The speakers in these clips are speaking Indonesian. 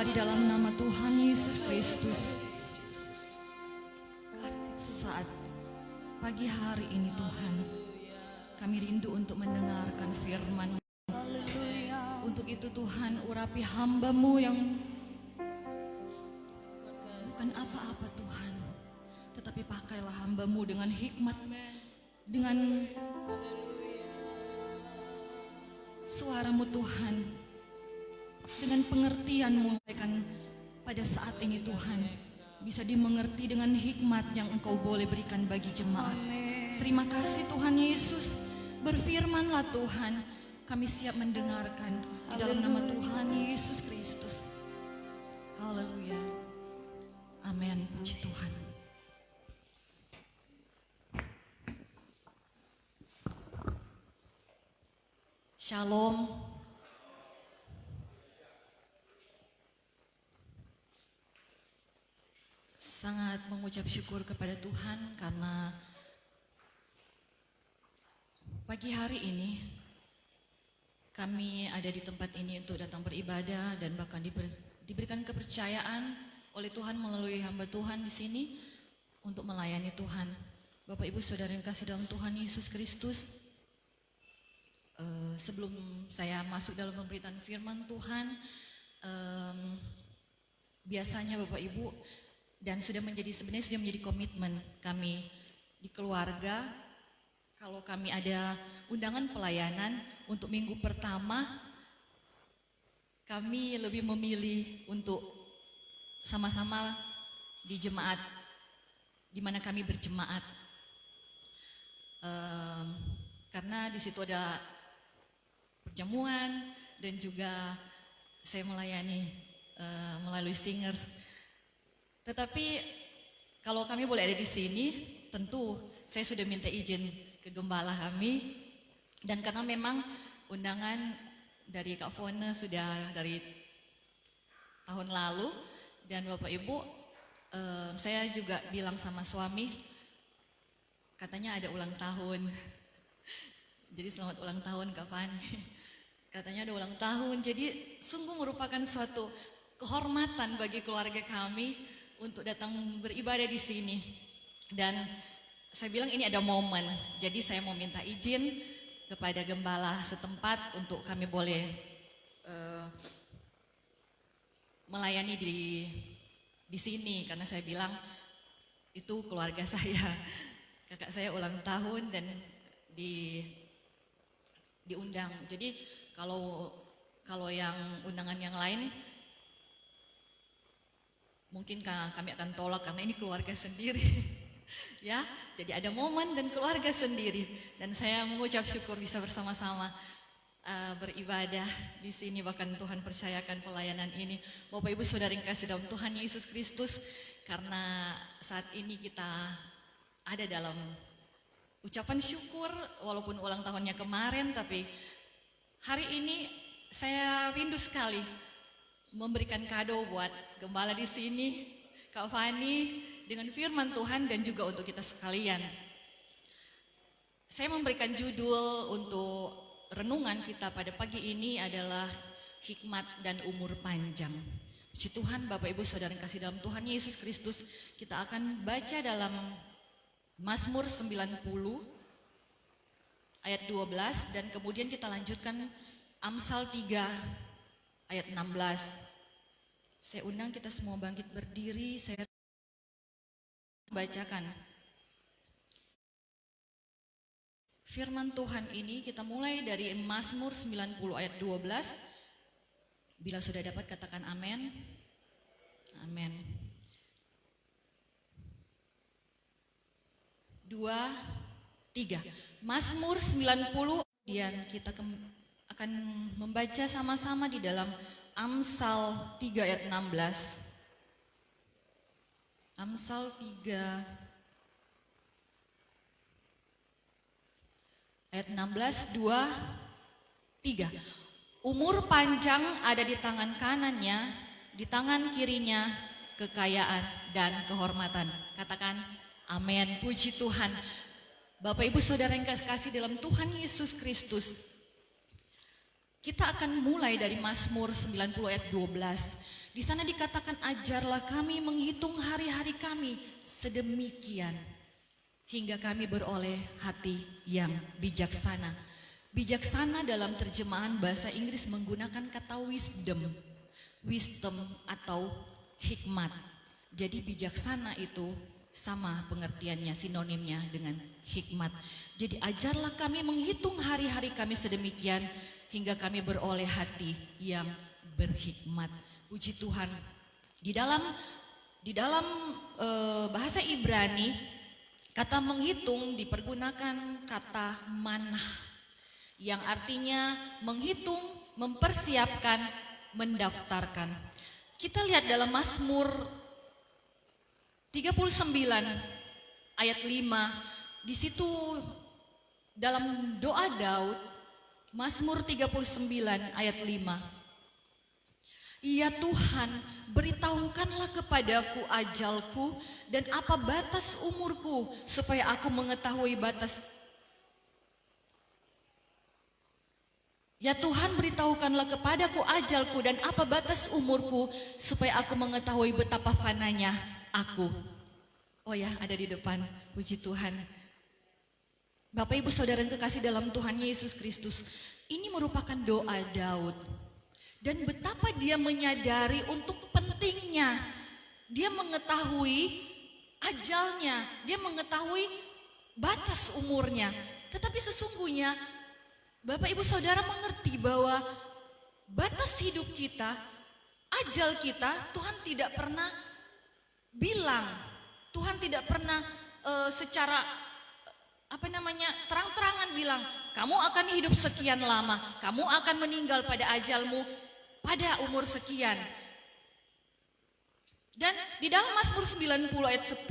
di dalam nama Tuhan Yesus Kristus. Saat pagi hari ini Tuhan, kami rindu untuk mendengarkan firman-Mu. Untuk itu Tuhan, urapi hamba-Mu yang bukan apa-apa Tuhan, tetapi pakailah hamba-Mu dengan hikmat, dengan suara-Mu Tuhan, dengan pengertian-Mu pada saat ini Tuhan, bisa dimengerti dengan hikmat yang Engkau boleh berikan bagi jemaat. Terima kasih Tuhan Yesus, berfirmanlah Tuhan, kami siap mendengarkan di dalam nama Tuhan Yesus Kristus. Haleluya. Amin. Puji Tuhan. Shalom. Sangat mengucap syukur kepada Tuhan karena pagi hari ini kami ada di tempat ini untuk datang beribadah dan bahkan diberikan kepercayaan oleh Tuhan melalui hamba Tuhan di sini untuk melayani Tuhan. Bapak Ibu Saudara yang kasih dalam Tuhan Yesus Kristus, sebelum saya masuk dalam pemberitaan firman Tuhan, biasanya Bapak Ibu dan sebenarnya sudah menjadi komitmen kami di keluarga, kalau kami ada undangan pelayanan untuk minggu pertama, kami lebih memilih untuk sama-sama di jemaat, di mana kami berjemaat, karena di situ ada perjamuan dan juga saya melayani melalui singers. Tetapi kalau kami boleh ada di sini, tentu saya sudah minta izin ke gembala kami, dan karena memang undangan dari Kak Fona sudah dari tahun lalu, dan Bapak Ibu, saya juga bilang sama suami, katanya ada ulang tahun, jadi selamat ulang tahun Kak Fani, katanya ada ulang tahun, jadi sungguh merupakan suatu kehormatan bagi keluarga kami untuk datang beribadah di sini. Dan saya bilang ini ada momen, jadi saya mau minta izin kepada gembala setempat untuk kami boleh melayani di sini, karena saya bilang itu keluarga saya, kakak saya ulang tahun dan diundang. Jadi kalau yang undangan yang lain mungkin kami akan tolak karena ini keluarga sendiri. Ya, jadi ada momen dan keluarga sendiri, dan saya mengucap syukur bisa bersama-sama beribadah di sini, bahkan Tuhan percayakan pelayanan ini. Bapak Ibu Saudara yang kasih dalam Tuhan Yesus Kristus, karena saat ini kita ada dalam ucapan syukur walaupun ulang tahunnya kemarin, tapi hari ini saya rindu sekali memberikan kado buat gembala di sini, Kak Fani, dengan firman Tuhan dan juga untuk kita sekalian. Saya memberikan judul untuk renungan kita pada pagi ini adalah hikmat dan umur panjang. Puji Tuhan, Bapak Ibu Saudara yang kasih dalam Tuhan Yesus Kristus, kita akan baca dalam Mazmur 90 ayat 12 dan kemudian kita lanjutkan Amsal 3 ayat 16. Saya undang kita semua bangkit berdiri, saya bacakan firman Tuhan ini. Kita mulai dari Mazmur 90 ayat 12. Bila sudah dapat katakan amin. Amin. 2, 3. Mazmur 90, dan kita akan membaca sama-sama di dalam Amsal 3 ayat 16. Amsal 3 ayat 16, 2, 3. Umur panjang ada di tangan kanannya, di tangan kirinya kekayaan dan kehormatan. Katakan amin. Puji Tuhan. Bapak Ibu Saudara yang kasih dalam Tuhan Yesus Kristus, kita akan mulai dari Mazmur 90 ayat 12. Di sana dikatakan, ajarlah kami menghitung hari-hari kami sedemikian hingga kami beroleh hati yang bijaksana. Bijaksana dalam terjemahan bahasa Inggris menggunakan kata wisdom. Wisdom atau hikmat. Jadi bijaksana itu sama pengertiannya, sinonimnya dengan hikmat. Jadi ajarlah kami menghitung hari-hari kami sedemikian hingga kami beroleh hati yang berhikmat. Puji Tuhan. Di dalam bahasa Ibrani, kata menghitung dipergunakan kata manah, yang artinya menghitung, mempersiapkan, mendaftarkan. Kita lihat dalam Mazmur 39 ayat 5, di situ dalam doa Daud, Mazmur 39 ayat 5. Ya Tuhan, beritahukanlah kepadaku ajalku dan apa batas umurku, supaya aku mengetahui batas. Ya Tuhan, beritahukanlah kepadaku ajalku dan apa batas umurku, supaya aku mengetahui betapa fananya aku. Oh ya, ada di depan. Puji Tuhan. Bapak Ibu Saudara yang kekasih dalam Tuhan Yesus Kristus, ini merupakan doa Daud. Dan betapa dia menyadari untuk pentingnya, dia mengetahui ajalnya, dia mengetahui batas umurnya. Tetapi sesungguhnya Bapak Ibu Saudara mengerti bahwa batas hidup kita, ajal kita, Tuhan tidak pernah bilang, Tuhan tidak pernah secara terang-terangan bilang, kamu akan hidup sekian lama, kamu akan meninggal pada ajalmu pada umur sekian. Dan di dalam Mazmur 90 ayat 10,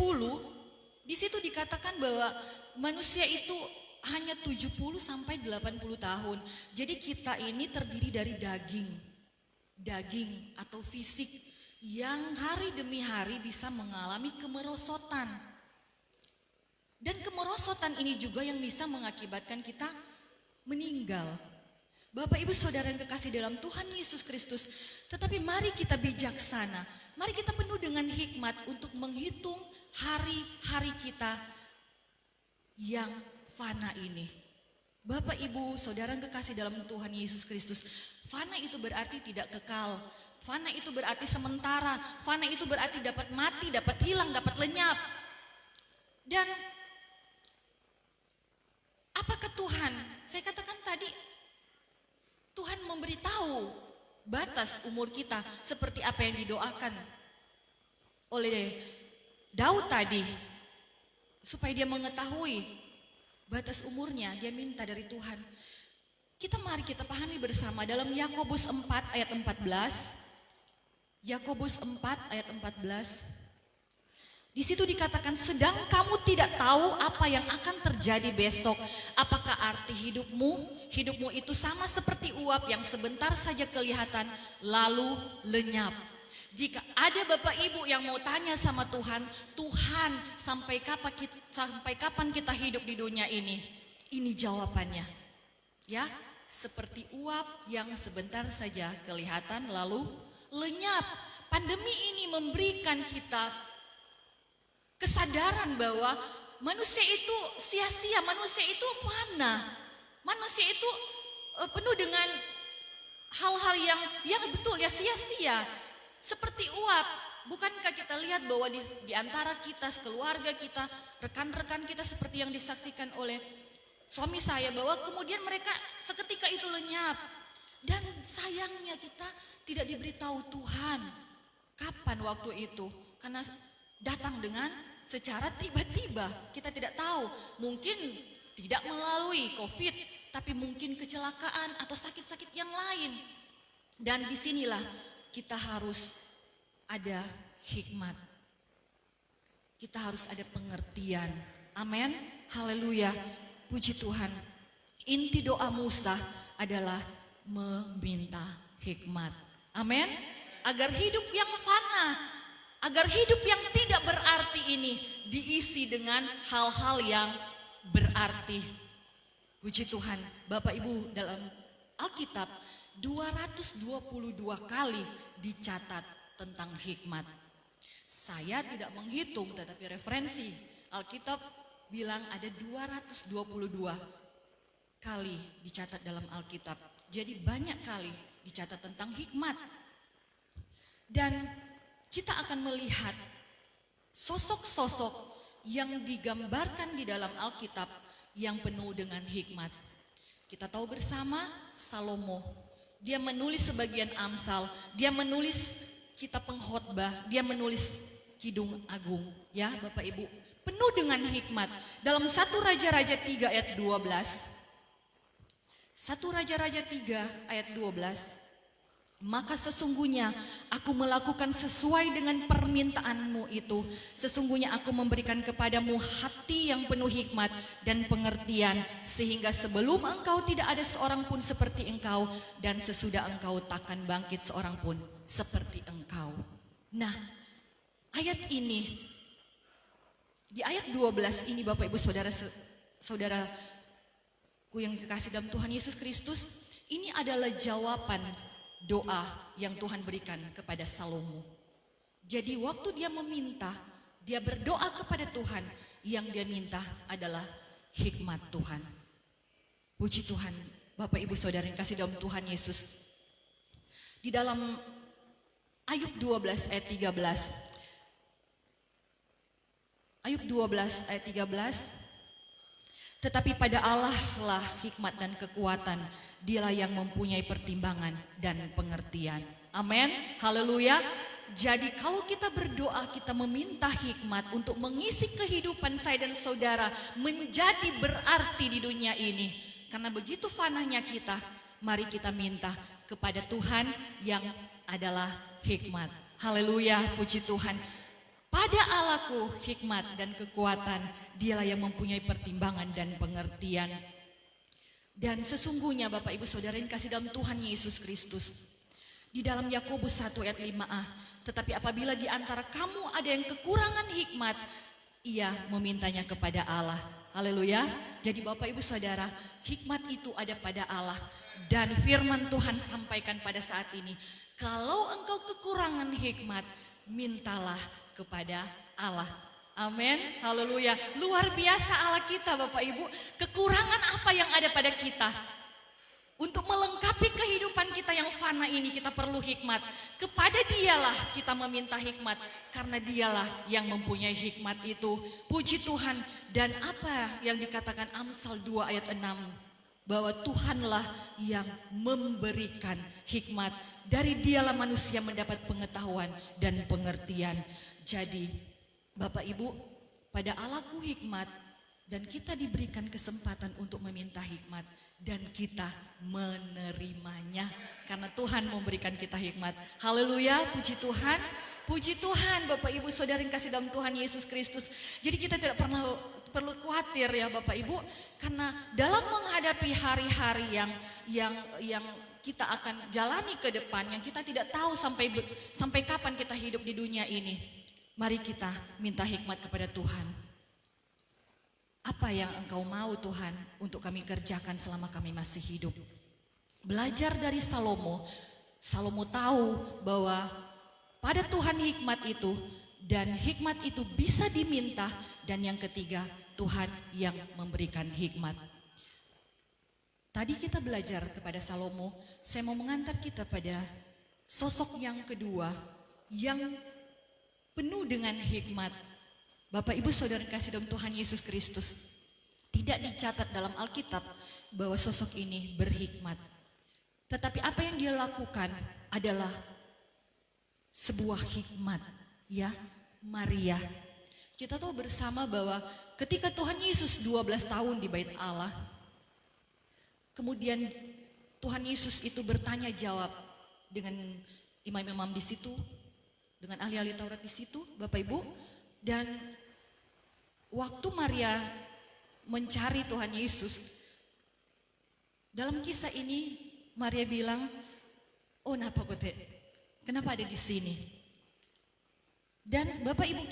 di situ dikatakan bahwa manusia itu hanya 70 sampai 80 tahun. Jadi kita ini terdiri dari daging atau fisik yang hari demi hari bisa mengalami kemerosotan. Dan kemerosotan ini juga yang bisa mengakibatkan kita meninggal. Bapak Ibu Saudara yang kekasih dalam Tuhan Yesus Kristus, tetapi mari kita bijaksana, mari kita penuh dengan hikmat untuk menghitung hari-hari kita yang fana ini. Bapak Ibu Saudara yang kekasih dalam Tuhan Yesus Kristus, fana itu berarti tidak kekal, fana itu berarti sementara, fana itu berarti dapat mati, dapat hilang, dapat lenyap. Dan apakah Tuhan, saya katakan tadi, Tuhan memberitahu batas umur kita seperti apa yang didoakan oleh Daud tadi. Supaya dia mengetahui batas umurnya, dia minta dari Tuhan. Mari kita pahami bersama dalam Yakobus 4 ayat 14. Yakobus 4 ayat 14. Di situ dikatakan, sedang kamu tidak tahu apa yang akan terjadi besok. Apakah arti hidupmu itu sama seperti uap yang sebentar saja kelihatan lalu lenyap. Jika ada Bapak Ibu yang mau tanya sama Tuhan, Tuhan sampai kapan kita hidup di dunia ini? Ini jawabannya. Ya, seperti uap yang sebentar saja kelihatan lalu lenyap. Pandemi ini memberikan kita kesadaran bahwa manusia itu sia-sia, manusia itu fana, manusia itu penuh dengan hal-hal yang betul ya sia-sia, seperti uap. Bukankah kita lihat bahwa di antara kita, keluarga kita, rekan-rekan kita seperti yang disaksikan oleh suami saya, bahwa kemudian mereka seketika itu lenyap. Dan sayangnya kita tidak diberitahu Tuhan kapan waktu itu, karena datang dengan secara tiba-tiba, kita tidak tahu, mungkin tidak melalui COVID, tapi mungkin kecelakaan atau sakit-sakit yang lain. Dan disinilah kita harus ada hikmat, kita harus ada pengertian. Amin, haleluya, puji Tuhan. Inti doa Musa adalah meminta hikmat. Amin, agar hidup yang fana, agar hidup yang tidak berarti ini diisi dengan hal-hal yang berarti. Puji Tuhan, Bapak Ibu, dalam Alkitab 222 kali dicatat tentang hikmat. Saya tidak menghitung, tetapi referensi Alkitab bilang ada 222 kali dicatat dalam Alkitab. Jadi banyak kali dicatat tentang hikmat. Dan kita akan melihat sosok-sosok yang digambarkan di dalam Alkitab yang penuh dengan hikmat. Kita tahu bersama Salomo, dia menulis sebagian Amsal, dia menulis kitab pengkhotbah, dia menulis Kidung Agung, ya Bapak Ibu, penuh dengan hikmat. Dalam 1 Raja-Raja 3 ayat 12, 1 Raja-Raja 3 ayat 12, maka sesungguhnya aku melakukan sesuai dengan permintaanmu itu. Sesungguhnya aku memberikan kepadamu hati yang penuh hikmat dan pengertian, sehingga sebelum engkau tidak ada seorang pun seperti engkau, dan sesudah engkau takkan bangkit seorang pun seperti engkau. Nah, ayat ini, di ayat 12 ini Bapak Ibu saudaraku yang dikasih dalam Tuhan Yesus Kristus, ini adalah jawaban doa yang Tuhan berikan kepada Salomo. Jadi waktu dia meminta, dia berdoa kepada Tuhan, yang dia minta adalah hikmat Tuhan. Puji Tuhan, Bapak Ibu Saudara yang kasih dalam Tuhan Yesus. Di dalam Ayub 12 ayat 13. Ayub 12 ayat 13. Tetapi pada Allah lah hikmat dan kekuatan, dialah yang mempunyai pertimbangan dan pengertian. Amin, haleluya. Jadi kalau kita berdoa, kita meminta hikmat untuk mengisi kehidupan saya dan saudara menjadi berarti di dunia ini. Karena begitu fanahnya kita, mari kita minta kepada Tuhan yang adalah hikmat. Haleluya, puji Tuhan. Pada Allahku hikmat dan kekuatan, dialah yang mempunyai pertimbangan dan pengertian. Dan sesungguhnya Bapak Ibu Saudara yang kasih dalam Tuhan Yesus Kristus, di dalam Yakobus 1 ayat 5a, tetapi apabila di antara kamu ada yang kekurangan hikmat, ia memintanya kepada Allah. Haleluya. Jadi Bapak Ibu Saudara, hikmat itu ada pada Allah. Dan firman Tuhan sampaikan pada saat ini, kalau engkau kekurangan hikmat, mintalah kepada Allah. Amin, haleluya. Luar biasa Allah kita Bapak Ibu. Kekurangan apa yang ada pada kita? Untuk melengkapi kehidupan kita yang fana ini, kita perlu hikmat. Kepada dialah kita meminta hikmat, karena dialah yang mempunyai hikmat itu. Puji Tuhan. Dan apa yang dikatakan Amsal 2 ayat 6, bahwa Tuhanlah yang memberikan hikmat. Dari dialah manusia mendapat pengetahuan dan pengertian. Jadi Bapak Ibu, pada Allahku hikmat, dan kita diberikan kesempatan untuk meminta hikmat, dan kita menerimanya karena Tuhan memberikan kita hikmat. Haleluya, puji Tuhan. Puji Tuhan Bapak Ibu Saudara yang kasih dalam Tuhan Yesus Kristus. Jadi kita tidak perlu khawatir ya Bapak Ibu, karena dalam menghadapi hari-hari yang kita akan jalani ke depan, yang kita tidak tahu sampai kapan kita hidup di dunia ini, mari kita minta hikmat kepada Tuhan. Apa yang engkau mau Tuhan untuk kami kerjakan selama kami masih hidup? Belajar dari Salomo. Salomo tahu bahwa pada Tuhan hikmat itu, dan hikmat itu bisa diminta. Dan yang ketiga, Tuhan yang memberikan hikmat. Tadi kita belajar kepada Salomo, saya mau mengantar kita pada sosok yang kedua yang penuh dengan hikmat. Bapak Ibu Saudara kasih dalam Tuhan Yesus Kristus, tidak dicatat dalam Alkitab bahwa sosok ini berhikmat. Tetapi apa yang dia lakukan adalah sebuah hikmat, ya, Maria. Kita tahu bersama bahwa ketika Tuhan Yesus 12 tahun di bait Allah, kemudian Tuhan Yesus itu bertanya jawab dengan imam-imam di situ, dengan ahli-ahli Taurat di situ, Bapak Ibu. Dan waktu Maria mencari Tuhan Yesus, dalam kisah ini Maria bilang, "Oh, kenapa ada di sini?" Dan Bapak Ibu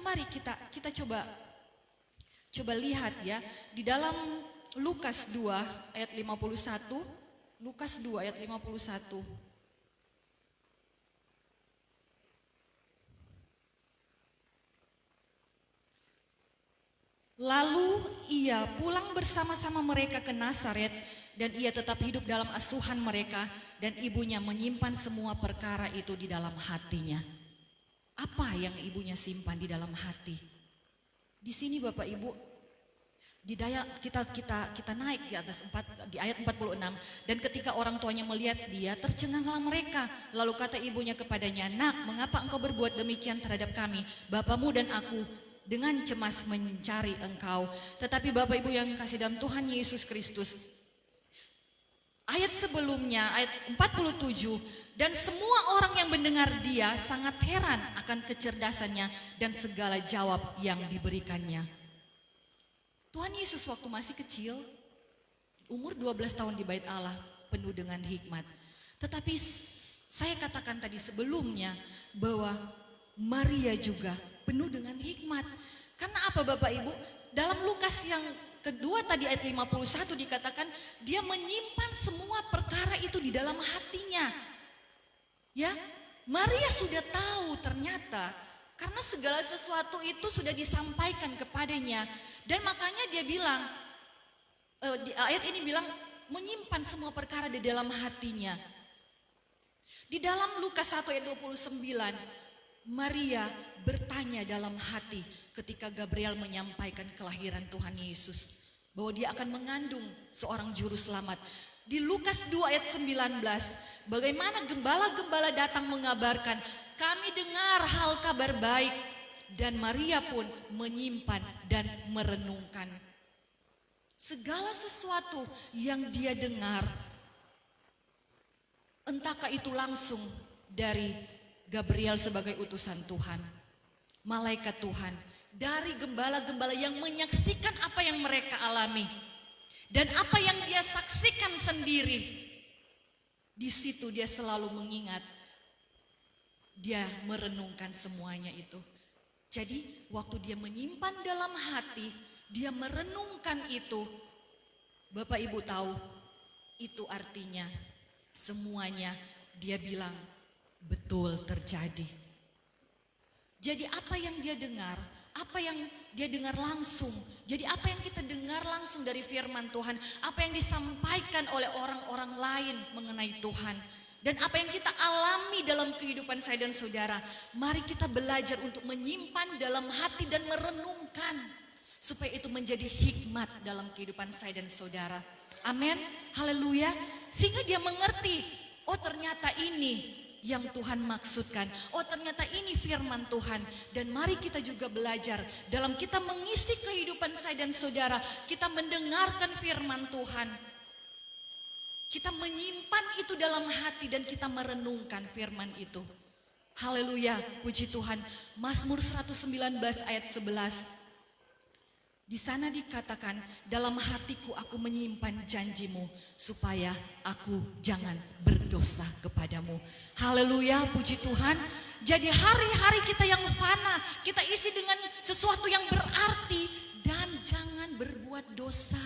mari kita coba lihat ya di dalam Lukas 2 ayat 51. Lukas 2 ayat 51. Lalu ia pulang bersama-sama mereka ke Nazaret dan ia tetap hidup dalam asuhan mereka dan ibunya menyimpan semua perkara itu di dalam hatinya. Apa yang ibunya simpan di dalam hati? Di sini Bapak Ibu, di daya kita naik di atas di ayat 46, dan ketika orang tuanya melihat dia, tercenganglah mereka. Lalu kata ibunya kepadanya, "Nak, mengapa engkau berbuat demikian terhadap kami? Bapamu dan aku dengan cemas mencari engkau." Tetapi Bapak Ibu yang kasih dalam Tuhan Yesus Kristus, ayat sebelumnya, ayat 47, dan semua orang yang mendengar dia sangat heran akan kecerdasannya dan segala jawab yang diberikannya. Tuhan Yesus waktu masih kecil, umur 12 tahun di bait Allah, penuh dengan hikmat. Tetapi saya katakan tadi sebelumnya bahwa Maria juga penuh dengan hikmat. Karena apa Bapak Ibu? Dalam Lukas yang kedua tadi ayat 51 dikatakan dia menyimpan semua perkara itu di dalam hatinya. Ya, Maria sudah tahu ternyata karena segala sesuatu itu sudah disampaikan kepadanya. Dan makanya dia bilang, di ayat ini bilang menyimpan semua perkara di dalam hatinya. Di dalam Lukas 1 ayat 29, Maria bertanya dalam hati ketika Gabriel menyampaikan kelahiran Tuhan Yesus, bahwa dia akan mengandung seorang juru selamat. Di Lukas 2 ayat 19, bagaimana gembala-gembala datang mengabarkan, "Kami dengar hal kabar baik." Dan Maria pun menyimpan dan merenungkan segala sesuatu yang dia dengar. Entahkah itu langsung dari Gabriel sebagai utusan Tuhan, malaikat Tuhan, dari gembala-gembala yang menyaksikan apa yang mereka alami dan apa yang dia saksikan sendiri. Di situ dia selalu mengingat, dia merenungkan semuanya itu. Jadi waktu dia menyimpan dalam hati, dia merenungkan itu, Bapak Ibu tahu, itu artinya semuanya dia bilang betul terjadi. Jadi apa yang dia dengar, apa yang dia dengar langsung, jadi apa yang kita dengar langsung dari firman Tuhan, apa yang disampaikan oleh orang-orang lain mengenai Tuhan, dan apa yang kita alami dalam kehidupan saya dan saudara, mari kita belajar untuk menyimpan dalam hati dan merenungkan, supaya itu menjadi hikmat dalam kehidupan saya dan saudara. Amin, haleluya. Sehingga dia mengerti, oh ternyata ini yang Tuhan maksudkan. Oh ternyata ini firman Tuhan. Dan mari kita juga belajar dalam kita mengisi kehidupan saya dan saudara, kita mendengarkan firman Tuhan, kita menyimpan itu dalam hati dan kita merenungkan firman itu. Haleluya, puji Tuhan. Mazmur 119 ayat 11. Di sana dikatakan, dalam hatiku aku menyimpan janjimu supaya aku jangan berdosa kepadamu. Haleluya, puji Tuhan. Jadi hari-hari kita yang fana, kita isi dengan sesuatu yang berarti dan jangan berbuat dosa.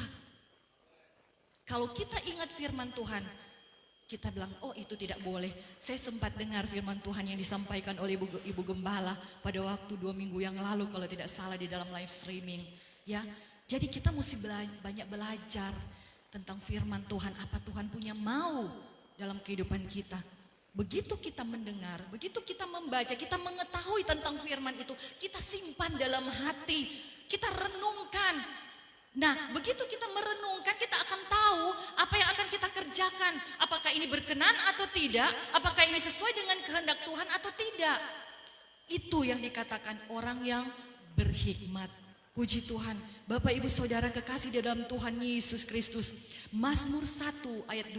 Kalau kita ingat firman Tuhan, kita bilang, oh itu tidak boleh. Saya sempat dengar firman Tuhan yang disampaikan oleh Ibu Gembala pada waktu 2 minggu yang lalu kalau tidak salah di dalam live streaming. Ya, jadi kita mesti banyak belajar tentang firman Tuhan, apa Tuhan punya mau dalam kehidupan kita. Begitu kita mendengar, begitu kita membaca, kita mengetahui tentang firman itu, kita simpan dalam hati, kita renungkan. Nah, begitu kita merenungkan, kita akan tahu apa yang akan kita kerjakan. Apakah ini berkenan atau tidak? Apakah ini sesuai dengan kehendak Tuhan atau tidak? Itu yang dikatakan orang yang berhikmat. Puji Tuhan, Bapak Ibu Saudara kekasih di dalam Tuhan Yesus Kristus. Mazmur 1 ayat 2,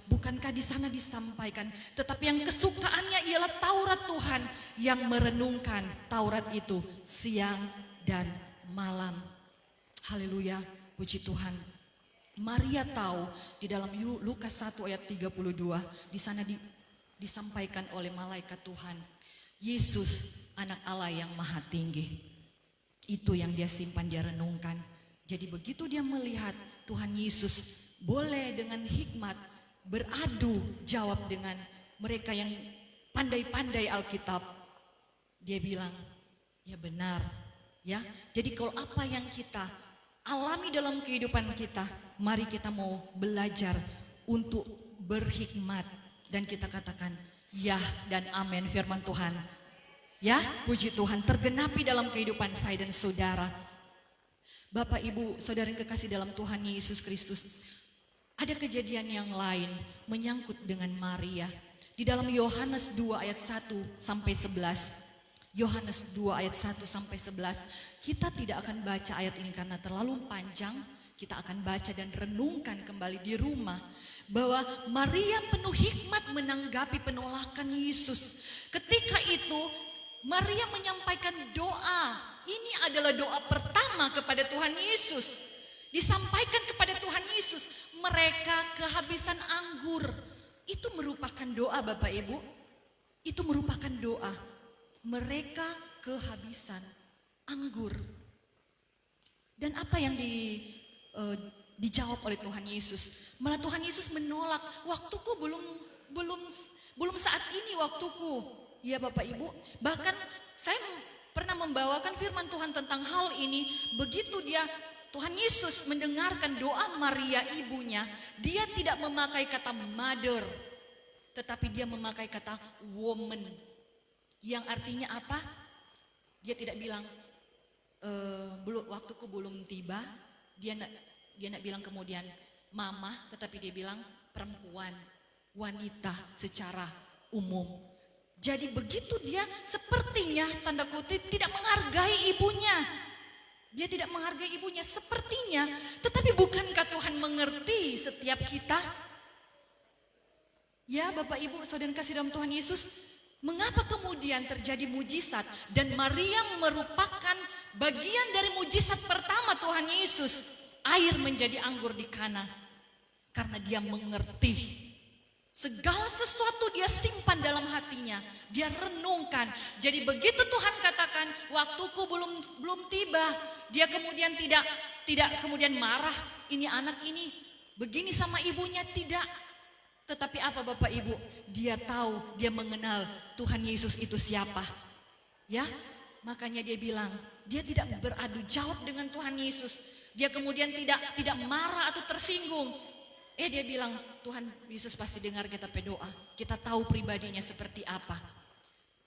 bukankah di sana disampaikan, tetapi yang kesukaannya ialah Taurat Tuhan, yang merenungkan Taurat itu siang dan malam. Haleluya, puji Tuhan. Maria tahu di dalam Lukas 1 ayat 32, di sana disampaikan oleh malaikat Tuhan, Yesus anak Allah yang maha tinggi. Itu yang dia simpan, dia renungkan. Jadi begitu dia melihat Tuhan Yesus boleh dengan hikmat beradu jawab dengan mereka yang pandai-pandai Alkitab, dia bilang, ya benar, Ya, jadi kalau apa yang kita alami dalam kehidupan kita, mari kita mau belajar untuk berhikmat dan kita katakan ya dan amin firman Tuhan. Ya, puji Tuhan tergenapi dalam kehidupan saya dan saudara. Bapak, Ibu, saudara yang kekasih dalam Tuhan Yesus Kristus. Ada kejadian yang lain menyangkut dengan Maria. Di dalam Yohanes 2 ayat 1 sampai 11. Yohanes 2 ayat 1 sampai 11. Kita tidak akan baca ayat ini karena terlalu panjang. Kita akan baca dan renungkan kembali di rumah. Bahwa Maria penuh hikmat menanggapi penolakan Yesus. Ketika itu Maria menyampaikan doa. Ini adalah doa pertama kepada Tuhan Yesus. Disampaikan kepada Tuhan Yesus. Mereka kehabisan anggur. Itu merupakan doa Bapak Ibu. Itu merupakan doa. Mereka kehabisan anggur. Dan apa yang dijawab oleh Tuhan Yesus? Malah Tuhan Yesus menolak, waktuku belum saat ini waktuku. Ya Bapak Ibu, bahkan saya pernah membawakan firman Tuhan tentang hal ini. Begitu Tuhan Yesus mendengarkan doa Maria ibunya, dia tidak memakai kata mother, tetapi dia memakai kata woman. Yang artinya apa? Dia tidak bilang waktuku belum tiba. Dia nak bilang kemudian mama, tetapi dia bilang perempuan, wanita secara umum. Jadi begitu dia sepertinya tanda kutip tidak menghargai ibunya. Dia tidak menghargai ibunya sepertinya. Tetapi bukankah Tuhan mengerti setiap kita? Ya Bapak Ibu saudara kasih dalam Tuhan Yesus. Mengapa kemudian terjadi mujizat dan Maria merupakan bagian dari mujizat pertama Tuhan Yesus, air menjadi anggur di Kana? Karena dia mengerti segala sesuatu, dia simpan dalam hatinya, dia renungkan. Jadi begitu Tuhan katakan waktuku belum tiba, dia kemudian tidak kemudian marah, ini anak ini begini sama ibunya, tidak. Tetapi apa Bapak Ibu? Dia tahu, dia mengenal Tuhan Yesus itu siapa. Ya, makanya dia bilang, dia tidak beradu jawab dengan Tuhan Yesus. Dia kemudian tidak marah atau tersinggung. Dia bilang, Tuhan Yesus pasti dengar kita berdoa. Kita tahu pribadinya seperti apa.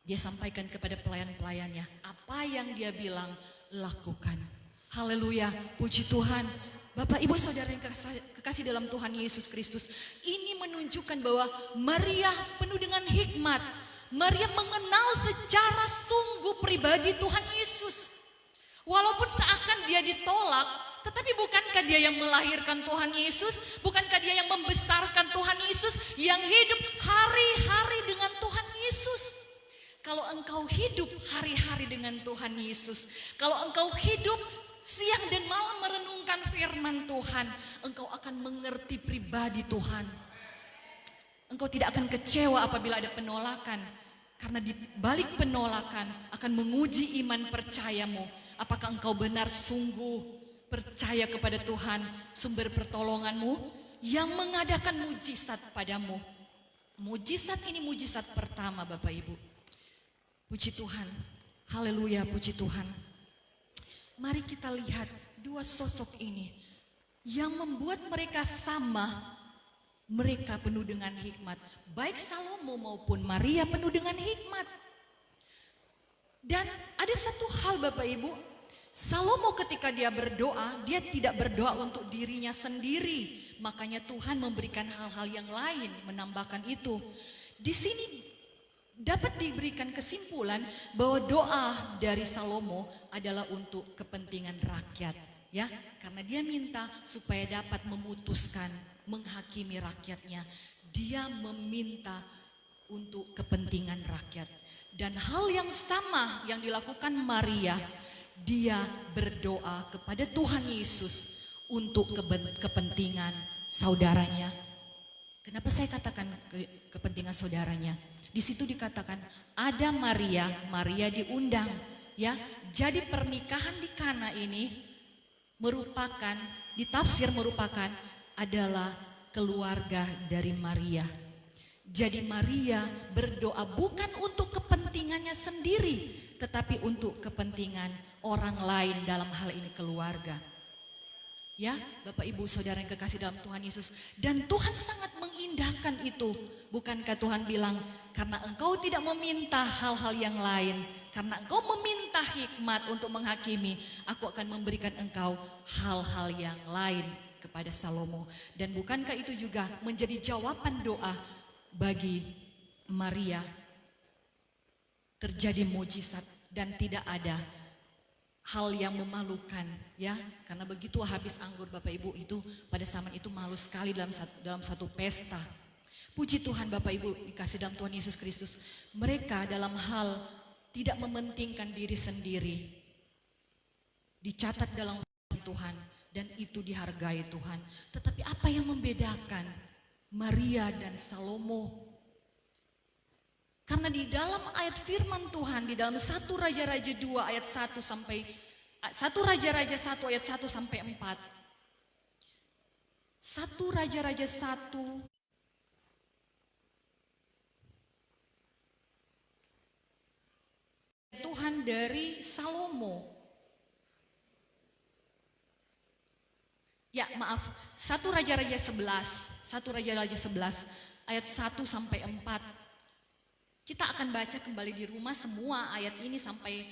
Dia sampaikan kepada pelayan-pelayannya, apa yang dia bilang, lakukan. Haleluya, puji Tuhan. Bapak Ibu Saudara yang kekasih dalam Tuhan Yesus Kristus, ini menunjukkan bahwa Maria penuh dengan hikmat. Maria mengenal secara sungguh pribadi Tuhan Yesus. Walaupun seakan dia ditolak, tetapi bukankah dia yang melahirkan Tuhan Yesus? Bukankah dia yang membesarkan Tuhan Yesus, yang hidup hari-hari dengan Tuhan Yesus? Kalau engkau hidup hari-hari dengan Tuhan Yesus, kalau engkau hidup siang dan malam merenungkan firman Tuhan, engkau akan mengerti pribadi Tuhan. Engkau tidak akan kecewa apabila ada penolakan, karena di balik penolakan akan menguji iman percayamu. Apakah engkau benar sungguh percaya kepada Tuhan, sumber pertolonganmu, yang mengadakan mujizat padamu. Mujizat ini mujizat pertama Bapak Ibu. Puji Tuhan, haleluya, puji Tuhan. Mari kita lihat dua sosok ini yang membuat mereka sama. Mereka penuh dengan hikmat. Baik Salomo maupun Maria penuh dengan hikmat. Dan ada satu hal Bapak Ibu, Salomo ketika dia berdoa, dia tidak berdoa untuk dirinya sendiri. Makanya Tuhan memberikan hal-hal yang lain, menambahkan itu. Di sini dapat diberikan kesimpulan bahwa doa dari Salomo adalah untuk kepentingan rakyat, ya, karena dia minta supaya dapat memutuskan, menghakimi rakyatnya. Dia meminta untuk kepentingan rakyat. Dan hal yang sama yang dilakukan Maria, dia berdoa kepada Tuhan Yesus untuk kepentingan saudaranya. Kenapa saya katakan kepentingan saudaranya? Di situ dikatakan ada Maria diundang, ya. Jadi pernikahan di Kana ini merupakan, ditafsir merupakan adalah keluarga dari Maria. Jadi Maria berdoa bukan untuk kepentingannya sendiri, tetapi untuk kepentingan orang lain, dalam hal ini keluarga. Ya, Bapak Ibu Saudara yang kekasih dalam Tuhan Yesus. Dan Tuhan sangat mengindahkan itu. Bukankah Tuhan bilang, karena engkau tidak meminta hal-hal yang lain, karena engkau meminta hikmat untuk menghakimi, aku akan memberikan engkau hal-hal yang lain kepada Salomo. Dan bukankah itu juga menjadi jawaban doa bagi Maria? Terjadi mujizat dan tidak ada hal yang memalukan, ya, karena begitu habis anggur Bapak Ibu itu pada zaman itu malu sekali dalam satu pesta. Puji Tuhan Bapak Ibu dikasih dalam Tuhan Yesus Kristus, mereka dalam hal tidak mementingkan diri sendiri dicatat dalam Tuhan dan itu dihargai Tuhan. Tetapi apa yang membedakan Maria dan Salomo? Karena di dalam ayat firman Tuhan, di dalam 1 Raja-Raja 2 ayat 1 sampai 1 Raja-Raja 1 ayat 1 sampai 4. 1 Raja-Raja 1 Tuhan dari Salomo. Ya, maaf, 1 Raja-Raja 11, 1 Raja-Raja 11 ayat 1 sampai 4. Kita akan baca kembali di rumah semua ayat ini sampai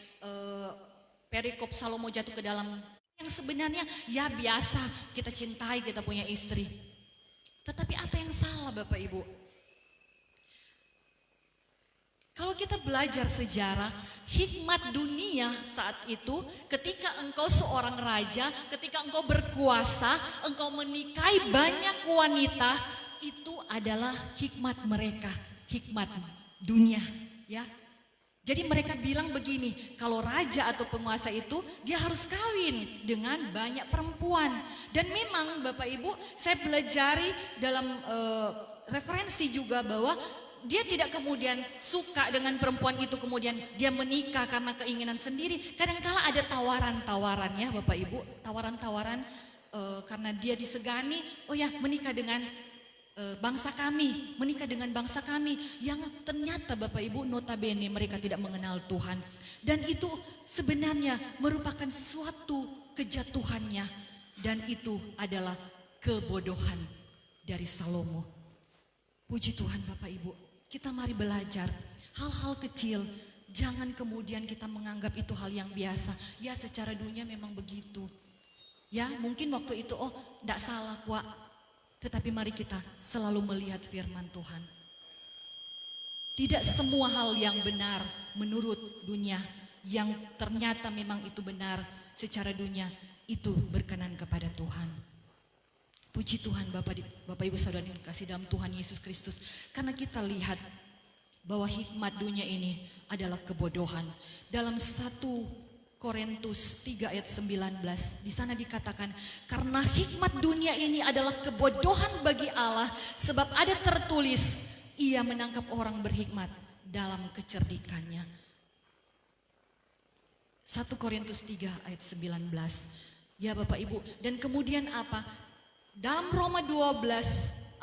perikop Salomo jatuh ke dalam yang sebenarnya ya biasa kita cintai, kita punya istri. Tetapi apa yang salah Bapak Ibu? Kalau kita belajar sejarah, hikmat dunia saat itu ketika engkau seorang raja, ketika engkau berkuasa, engkau menikahi banyak wanita, itu adalah hikmat mereka, hikmat dunia, ya. Jadi mereka bilang begini, kalau raja atau penguasa itu dia harus kawin dengan banyak perempuan. Dan memang Bapak Ibu, saya pelajari dalam referensi juga bahwa dia tidak kemudian suka dengan perempuan itu kemudian dia menikah karena keinginan sendiri. Kadangkala ada tawaran-tawaran ya Bapak Ibu, tawaran-tawaran karena dia disegani, oh ya menikah dengan bangsa kami, menikah dengan bangsa kami yang ternyata Bapak Ibu notabene mereka tidak mengenal Tuhan. Dan itu sebenarnya merupakan suatu kejatuhannya dan itu adalah kebodohan dari Salomo. Puji Tuhan Bapak Ibu, kita mari belajar hal-hal kecil, jangan kemudian kita menganggap itu hal yang biasa. Ya secara dunia memang begitu. Ya mungkin waktu itu tidak salah Wak. Tetapi mari kita selalu melihat firman Tuhan. Tidak semua hal yang benar menurut dunia yang ternyata memang itu benar secara dunia itu berkenan kepada Tuhan. Puji Tuhan Bapak Ibu Saudara yang kasih dalam Tuhan Yesus Kristus. Karena kita lihat bahwa hikmat dunia ini adalah kebodohan. Dalam 1 Korintus 3 ayat 19 di sana dikatakan karena hikmat dunia ini adalah kebodohan bagi Allah sebab ada tertulis ia menangkap orang berhikmat dalam kecerdikannya. 1 Korintus 3 ayat 19. Ya Bapak Ibu, dan kemudian apa? Dalam Roma 12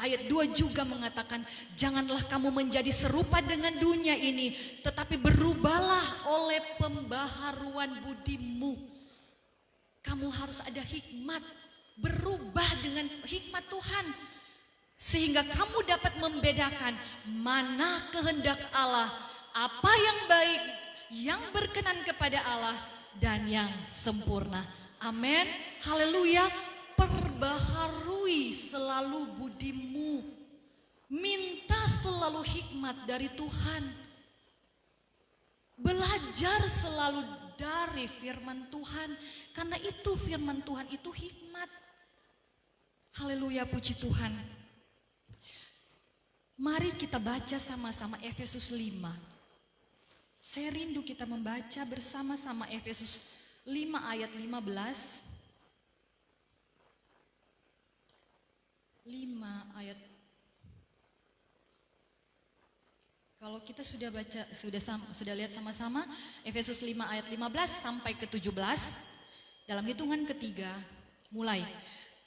ayat 2 juga mengatakan, janganlah kamu menjadi serupa dengan dunia ini, tetapi berubahlah oleh pembaharuan budimu. Kamu harus ada hikmat, berubah dengan hikmat Tuhan. Sehingga kamu dapat membedakan mana kehendak Allah, apa yang baik, yang berkenan kepada Allah, dan yang sempurna. Amin, haleluya. Perbaharui selalu budimu. Minta selalu hikmat dari Tuhan. Belajar selalu dari firman Tuhan. Karena itu firman Tuhan itu hikmat. Haleluya, puji Tuhan. Mari kita baca sama-sama Efesus 5. Saya rindu kita membaca bersama-sama Efesus 5 ayat 15. 5 ayat. Kalau kita sudah baca, sudah lihat sama-sama Efesus 5 ayat 15 sampai ke 17 dalam hitungan ketiga mulai.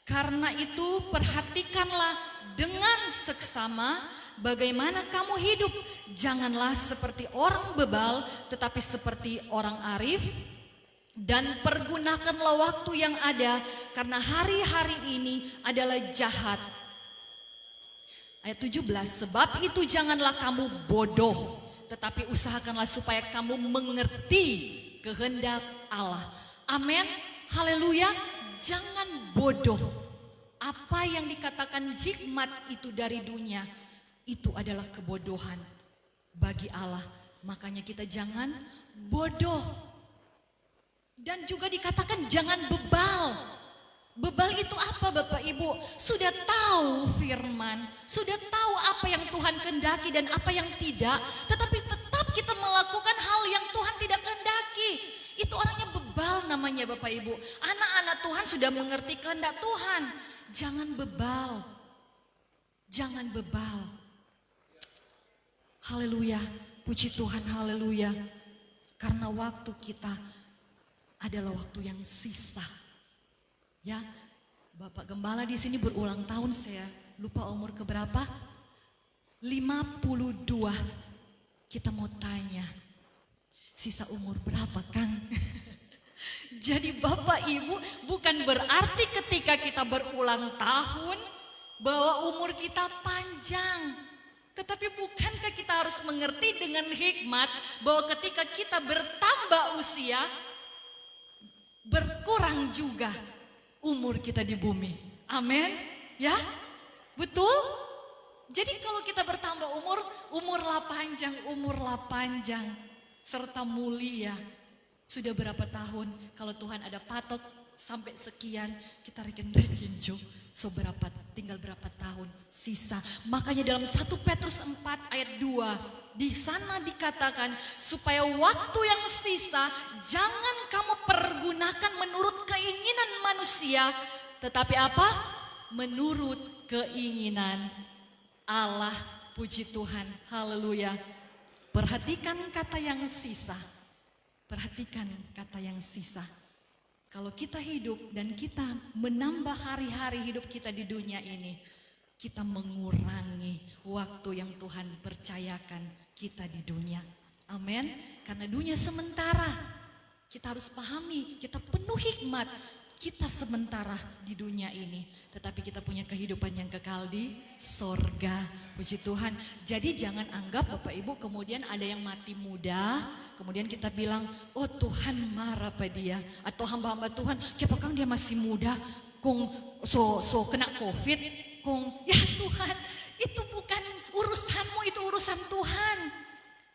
Karena itu perhatikanlah dengan seksama bagaimana kamu hidup. Janganlah seperti orang bebal tetapi seperti orang arif. Dan pergunakanlah waktu yang ada, karena hari-hari ini adalah jahat. Ayat 17, sebab itu janganlah kamu bodoh, tetapi usahakanlah supaya kamu mengerti kehendak Allah. Amin, haleluya. Jangan bodoh. Apa yang dikatakan hikmat itu dari dunia, itu adalah kebodohan bagi Allah. Makanya kita jangan bodoh. Dan juga dikatakan jangan bebal. Bebal itu apa Bapak Ibu? Sudah tahu firman, sudah tahu apa yang Tuhan kehendaki dan apa yang tidak, tetapi tetap kita melakukan hal yang Tuhan tidak kehendaki. Itu orangnya bebal namanya Bapak Ibu. Anak-anak Tuhan sudah mengerti kehendak Tuhan. Jangan bebal. Jangan bebal. Haleluya. Puji Tuhan, haleluya. Karena waktu kita adalah waktu yang sisa. Ya, Bapak Gembala di sini berulang tahun, saya lupa umur keberapa? 52. Kita mau tanya, sisa umur berapa Kang? Jadi Bapak Ibu, bukan berarti ketika kita berulang tahun bahwa umur kita panjang. Tetapi bukankah kita harus mengerti dengan hikmat bahwa ketika kita bertambah usia, berkurang juga umur kita di bumi. Amin. Ya, betul. Jadi kalau kita bertambah umurlah panjang, serta mulia. Sudah berapa tahun, kalau Tuhan ada patok sampai sekian, kita rekin jo. So tinggal berapa tahun sisa. Makanya dalam 1 Petrus 4 ayat 2, di sana dikatakan supaya waktu yang sisa jangan kamu pergunakan menurut keinginan manusia, tetapi apa? Menurut keinginan Allah. Puji Tuhan, haleluya. Perhatikan kata yang sisa. Perhatikan kata yang sisa. Kalau kita hidup dan kita menambah hari-hari hidup kita di dunia ini, kita mengurangi waktu yang Tuhan percayakan kita di dunia. Amin. Karena dunia sementara. Kita harus pahami, kita penuh hikmat. Kita sementara di dunia ini, tetapi kita punya kehidupan yang kekal di sorga. Puji Tuhan. Jadi jangan anggap Bapak Ibu kemudian ada yang mati muda, kemudian kita bilang, oh Tuhan marah pada dia. Atau hamba-hamba Tuhan, kepakang dia masih muda, kong so kena COVID, kong ya Tuhan, itu bukan urusanmu, itu urusan Tuhan.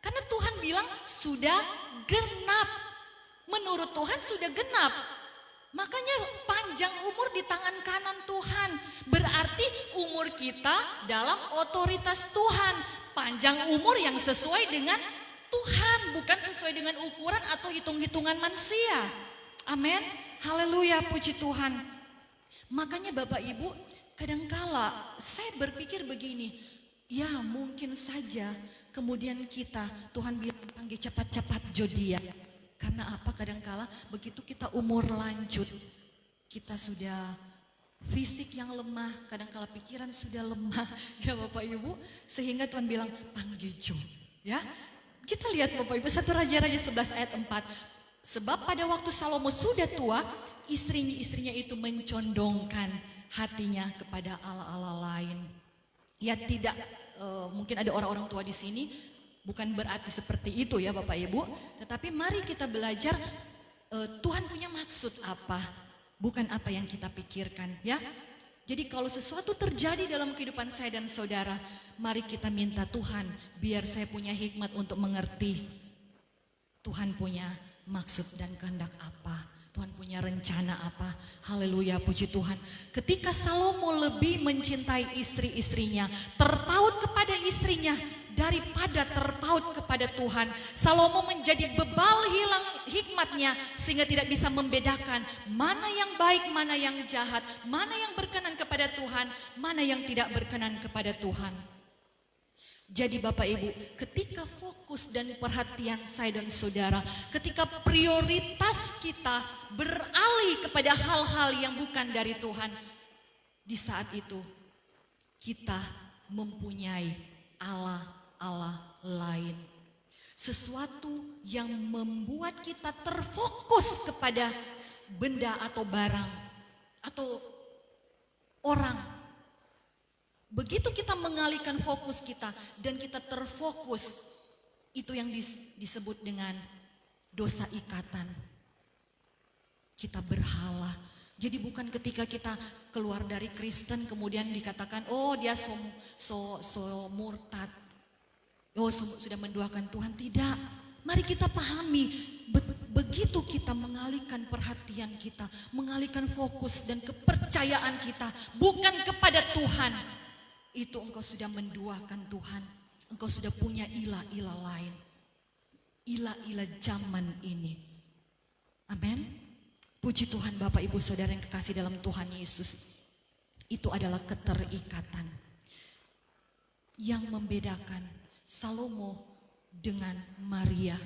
Karena Tuhan bilang sudah genap. Menurut Tuhan sudah genap. Makanya panjang umur di tangan kanan Tuhan. Berarti umur kita dalam otoritas Tuhan. Panjang umur yang sesuai dengan Tuhan, bukan sesuai dengan ukuran atau hitung-hitungan manusia. Amin. Haleluya, puji Tuhan. Makanya Bapak Ibu, kadangkala saya berpikir begini, ya mungkin saja kemudian kita, Tuhan bilang panggil cepat-cepat jodia. Karena apa? Kadangkala begitu kita umur lanjut, kita sudah fisik yang lemah, kadangkala pikiran sudah lemah, ya Bapak Ibu, sehingga Tuhan bilang panggil jo, ya. Kita lihat Bapak Ibu, 1 Raja-Raja 11 ayat 4. Sebab pada waktu Salomo sudah tua, istrinya itu mencondongkan hatinya kepada Allah-Allah lain. Ya tidak, mungkin ada orang-orang tua di sini. Bukan berarti seperti itu ya Bapak Ibu, tetapi mari kita belajar Tuhan punya maksud apa, bukan apa yang kita pikirkan ya. Jadi kalau sesuatu terjadi dalam kehidupan saya dan saudara, mari kita minta Tuhan, biar saya punya hikmat untuk mengerti Tuhan punya maksud dan kehendak apa. Tuhan punya rencana apa. Haleluya, puji Tuhan. Ketika Salomo lebih mencintai istri-istrinya, terpaut kepada istrinya daripada terpaut kepada Tuhan. Salomo menjadi bebal hilang hikmatnya sehingga tidak bisa membedakan mana yang baik, mana yang jahat, mana yang berkenan kepada Tuhan, mana yang tidak berkenan kepada Tuhan. Jadi Bapak Ibu, ketika fokus dan perhatian saya dan saudara, ketika prioritas kita beralih kepada hal-hal yang bukan dari Tuhan, di saat itu kita mempunyai Allah lain. Sesuatu yang membuat kita terfokus kepada benda atau barang atau orang. Begitu kita mengalihkan fokus kita dan kita terfokus, itu yang disebut dengan dosa ikatan. Kita berhala. Jadi bukan ketika kita keluar dari Kristen kemudian dikatakan, oh dia so murtad. Oh sudah menduakan Tuhan. Tidak. Mari kita pahami, begitu kita mengalihkan perhatian kita, mengalihkan fokus dan kepercayaan kita bukan kepada Tuhan, itu engkau sudah menduakan Tuhan. Engkau sudah punya ilah-ilah lain, ilah-ilah zaman ini. Amin. Puji Tuhan Bapak Ibu Saudara yang kekasih dalam Tuhan Yesus. Itu adalah keterikatan yang membedakan Salomo dengan Maria.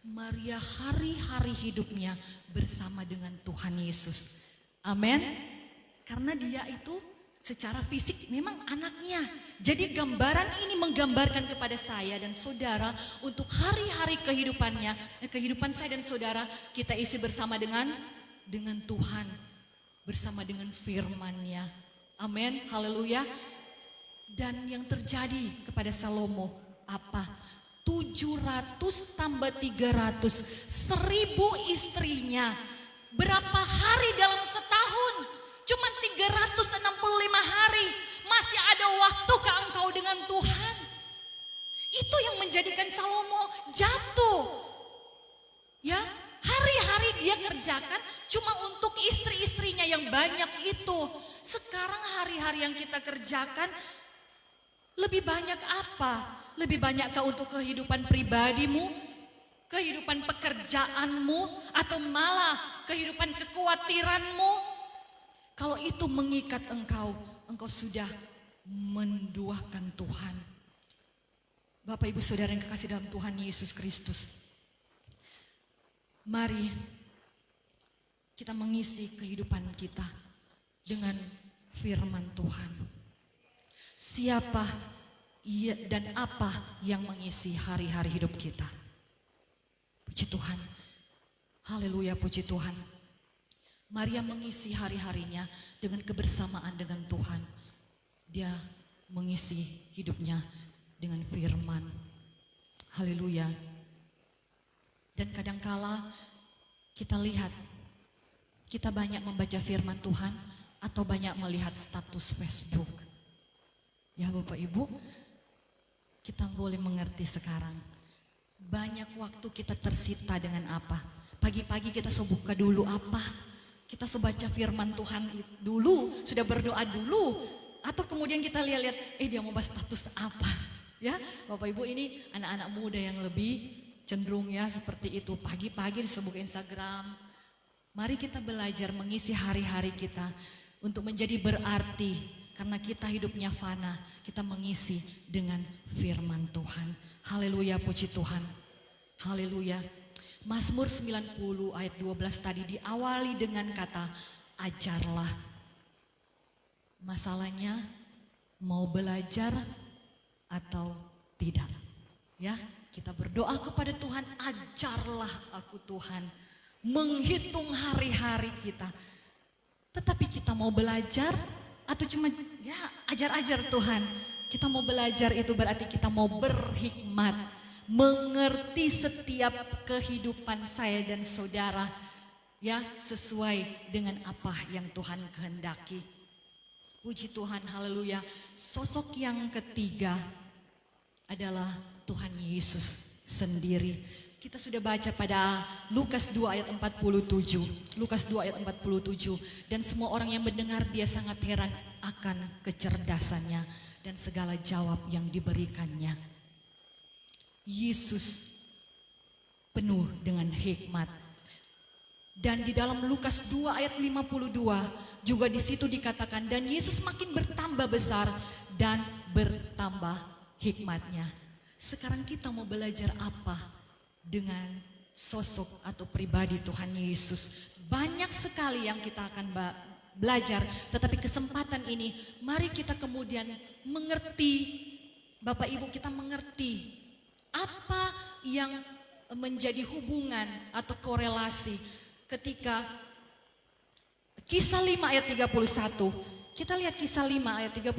Maria hari-hari hidupnya bersama dengan Tuhan Yesus. Amin. Karena dia itu secara fisik memang anaknya. Jadi gambaran ini menggambarkan kepada saya dan saudara untuk hari-hari kehidupan saya dan saudara, kita isi bersama dengan Tuhan, bersama dengan firman-Nya. Amin. Haleluya. Dan yang terjadi kepada Salomo apa? 700 tambah 300, 1000 istrinya. Berapa hari dalam setahun? Cuma 365 hari. Masih ada waktukah engkau dengan Tuhan? Itu yang menjadikan Salomo jatuh. Ya, hari-hari dia kerjakan cuma untuk istri-istrinya yang banyak itu. Sekarang hari-hari yang kita kerjakan lebih banyak apa? Lebih banyakkah untuk kehidupan pribadimu, kehidupan pekerjaanmu, atau malah kehidupan kekhawatiranmu? Kalau itu mengikat engkau sudah menduakan Tuhan. Bapak Ibu Saudara yang kekasih dalam Tuhan Yesus Kristus. Mari kita mengisi kehidupan kita dengan firman Tuhan. Siapa dan apa yang mengisi hari-hari hidup kita? Puji Tuhan. Haleluya, puji Tuhan. Maria mengisi hari-harinya dengan kebersamaan dengan Tuhan. Dia mengisi hidupnya dengan firman. Haleluya. Dan kadangkala kita lihat, kita banyak membaca firman Tuhan atau banyak melihat status Facebook. Ya Bapak Ibu, kita boleh mengerti sekarang. Banyak waktu kita tersita dengan apa? Pagi-pagi kita buka dulu apa? Kita baca firman Tuhan dulu, sudah berdoa dulu. Atau kemudian kita lihat-lihat, dia mau bahas status apa? Ya, Bapak Ibu, ini anak-anak muda yang lebih cenderung ya seperti itu. Pagi-pagi disebut Instagram. Mari kita belajar mengisi hari-hari kita untuk menjadi berarti. Karena kita hidupnya fana, kita mengisi dengan firman Tuhan. Haleluya, puji Tuhan. Haleluya. Mazmur 90 ayat 12 tadi diawali dengan kata ajarlah. Masalahnya mau belajar atau tidak. Ya, kita berdoa kepada Tuhan, ajarlah aku Tuhan. Menghitung hari-hari kita. Tetapi kita mau belajar atau cuma ya ajar-ajar Tuhan. Kita mau belajar itu berarti kita mau berhikmat. Mengerti setiap kehidupan saya dan saudara. Ya sesuai dengan apa yang Tuhan kehendaki. Puji Tuhan, haleluya. Sosok yang ketiga adalah Tuhan Yesus sendiri. Kita sudah baca pada Lukas 2 ayat 47. Lukas 2 ayat 47. Dan semua orang yang mendengar dia sangat heran akan kecerdasannya dan segala jawab yang diberikannya. Yesus penuh dengan hikmat. Dan di dalam Lukas 2 ayat 52 juga di situ dikatakan dan Yesus makin bertambah besar dan bertambah hikmatnya. Sekarang kita mau belajar apa dengan sosok atau pribadi Tuhan Yesus? Banyak sekali yang kita akan belajar, tetapi kesempatan ini mari kita kemudian mengerti, Bapak Ibu, kita mengerti apa yang menjadi hubungan atau korelasi ketika Kisah 5 ayat 31. Kita lihat Kisah 5 ayat 31.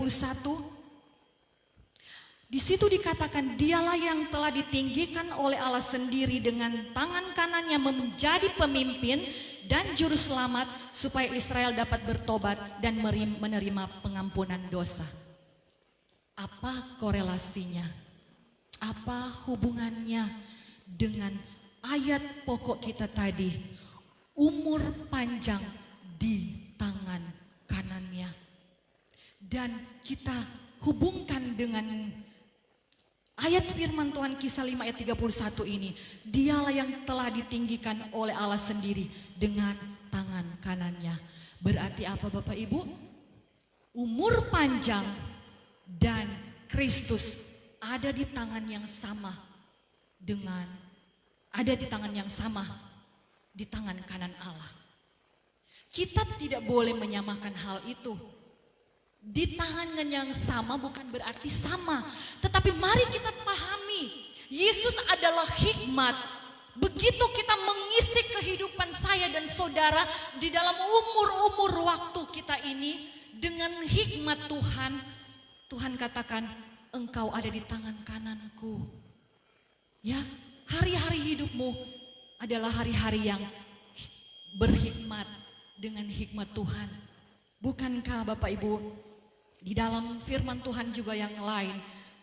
Di situ dikatakan, dialah yang telah ditinggikan oleh Allah sendiri dengan tangan kanannya menjadi pemimpin dan juru selamat supaya Israel dapat bertobat dan menerima pengampunan dosa. Apa korelasinya? Apa hubungannya dengan ayat pokok kita tadi? Umur panjang di tangan kanannya. Dan kita hubungkan dengan ayat firman Tuhan Kisah 5 ayat 31 ini. Dialah yang telah ditinggikan oleh Allah sendiri dengan tangan kanannya. Berarti apa Bapak Ibu? Umur panjang dan Kristus ada di tangan yang sama dengan, ada di tangan yang sama di tangan kanan Allah. Kita tidak boleh menyamakan hal itu. Di tangan yang sama bukan berarti sama. Tetapi mari kita pahami, Yesus adalah hikmat. Begitu kita mengisi kehidupan saya dan saudara di dalam umur-umur waktu kita ini dengan hikmat Tuhan. Tuhan katakan, engkau ada di tangan kananku. Ya, hari-hari hidupmu adalah hari-hari yang berhikmat dengan hikmat Tuhan. Bukankah Bapak Ibu, di dalam firman Tuhan juga yang lain,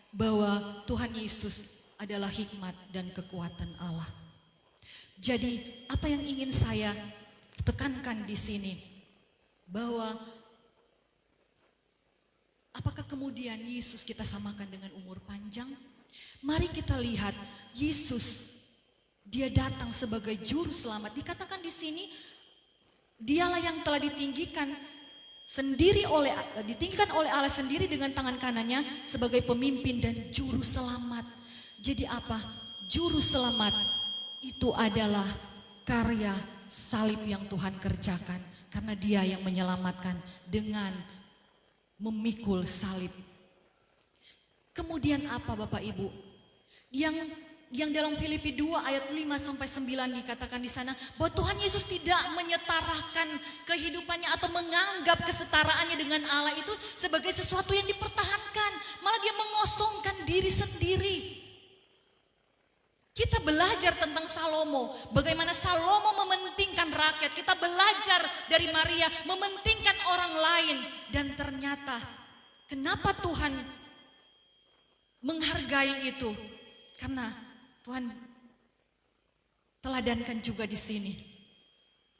bahwa Tuhan Yesus adalah hikmat dan kekuatan Allah. Jadi apa yang ingin saya tekankan di sini, bahwa apakah kemudian Yesus kita samakan dengan umur panjang? Mari kita lihat, Yesus dia datang sebagai juru selamat. Dikatakan di sini, dialah yang telah ditinggikan oleh Allah sendiri dengan tangan kanannya sebagai pemimpin dan juru selamat. Jadi apa? Juru selamat itu adalah karya salib yang Tuhan kerjakan, karena dia yang menyelamatkan dengan memikul salib. Kemudian apa Bapak Ibu? Yang dalam Filipi 2 ayat 5 sampai 9 dikatakan di sana bahwa Tuhan Yesus tidak menyetarakan kehidupannya atau menganggap kesetaraannya dengan Allah itu sebagai sesuatu yang dipertahankan, malah dia mengosongkan diri sendiri. Kita belajar tentang Salomo, bagaimana Salomo mementingkan rakyat. Kita belajar dari Maria mementingkan orang lain, dan ternyata kenapa Tuhan menghargai itu? Karena Tuhan teladankan juga di sini,